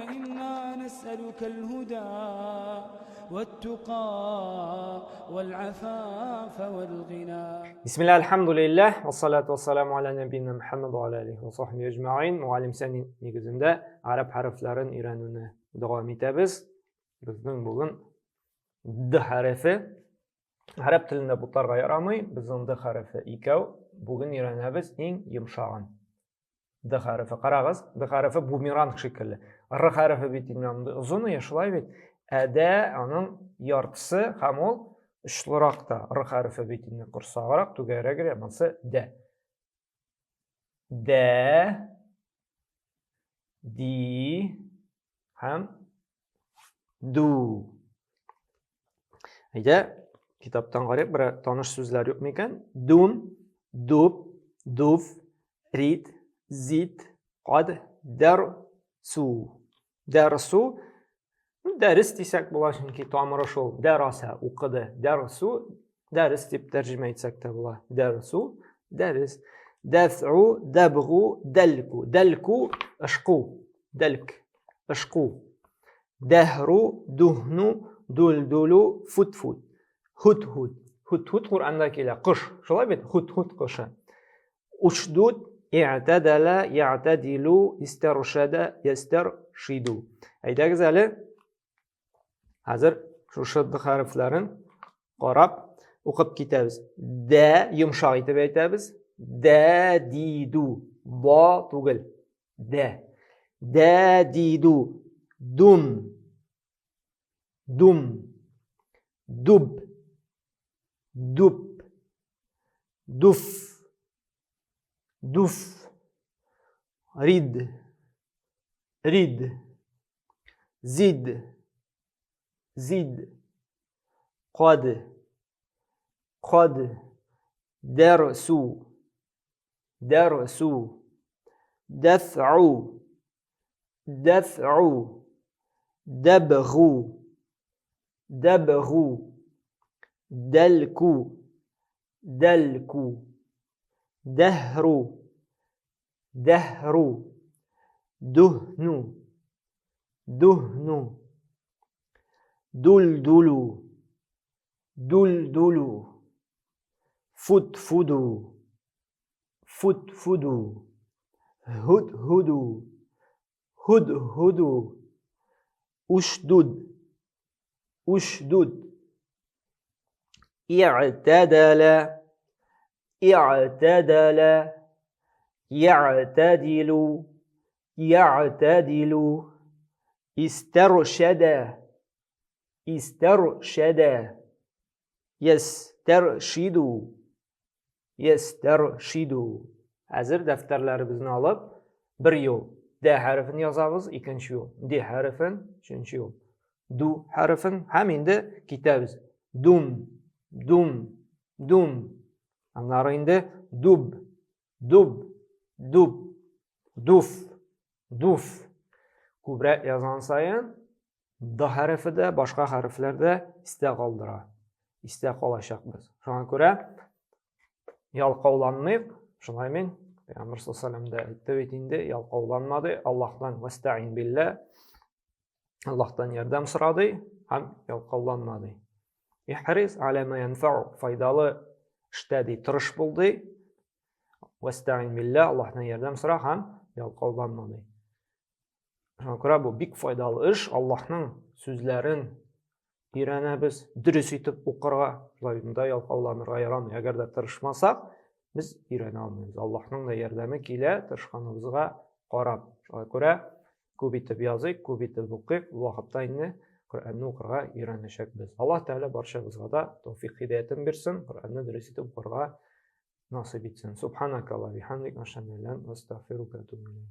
إنا نسألك الهدى والتقى والعفاف والغنى. بسم الله الحمد لله والصلاة والسلام على نبينا محمد وعلى آله وصحبه أجمعين. Muallim Sani negizinde Arab harflarini öğrenmeye devam etamiz. Bizning bugun D harfi Arab tilinde butlarga yaramay. Bizning D harfi ikov. Bugun öğrenamiz eng yumshog'ini. D harfi qarag'iz. D harfi bumerang shekilli. R harfi bitinamda uzun yaşılay bit. Ada onun yartısı ham ol ushliroqda. R harfi betini qursaqroq tugayroq bo'lsa D. D di ham du. Ayda kitobdan qarab bir tanish so'zlar yo'qmi ekan? Dum, dub, duf, rid, zid, qad, darsu. Darsu ders desak bo'lar, chunki tomiri shol. Darasa o'qidi. Darsu dars deb tarjima etsak da bo'lar. Darsu dars. Daf'u, dabghu, dalku. Dalku ishqu. Dalk ishqu. Dahru, duhnu, duldulu, futfut. Hudhud. Hudhud Qur'onda keladi. Qish. Shulay bit. Hudhud qishi. Ushdud, i'tadala, ya'tadilu, istarshada, yastarshidu. Aytamiz hali hozir shu shidda harflarini qarab o'qib ketamiz. Da yumshoq etib aytamiz. Da didu. Bo tugil. Da. Da didu. Dum. Dum. Dub. Dub. Duf. Duf. Rid. Rid. Zid. Zid. Qad. Qad. Darsu. Darsu. Daf'u. Daf'u. Dabghu. Dabghu. Dalku. Dalku. Dahru. Dahru. Duhnu. Duhnu. Duldulu. Duldulu. Futfudu. Futfudu. Hudhudu. Hudhudu. Ushdud. Ushdud. I'tadala. I'tadala. Ya'tadilu. Ya'tadilu. Istarshada. Istarshada. Yastarshidu. Yastarshidu. Hozir daftarlarimizni olib bir yo'l D harfini yozamiz, ikkinchi yo'l D harfini, uchinchi yo'l Du harfini ham endi ketamiz. Dum, dum, dum. Anlar endi dub, dub, dub, duf, duf. Ko'proq yozgan sayin D harfida boshqa harflarda ista qoldiradi. Ista qolashaq biz. Shunga ko'ra yalqovlanmaylik. Shunaymi? Payg'ambar sollallohu alayhi vasallam da aytdi endi yalqovlanmadi. Allohdan vasta'in billah. Allohdan yordam so'radi, ham yalqovlanmadi. Ihris ala ma yanfa'u. Foydali ishda tirish bo'ldi. Vasta'in billah. Allohdan yordam so'ra, ham yalqovlanmadi. Shunga ko'ra bu bik foydali ish. Allohning so'zlarini öğrenemiz, dürüst etib o'qirga, shunda yalqovlanirga yaramay. Agarda tirishmasak, biz öğrene olmaymiz. Allohning da yordami kela, tirishganimizga qarab. Shunga ko'ra ko'p etib yozaylik, ko'p etib o'qiylik. Vaqtda endi Qur'onni o'qirga öğrenishak biz. Alloh taolo barchamizga da tavfiq hidoyatini bersin, Qur'onni dürüst etib o'qirga nasib etsin. Subhanakallah bihamdik, ashhadu an la ilaha illa anta, astag'firuka va atubu ilayk.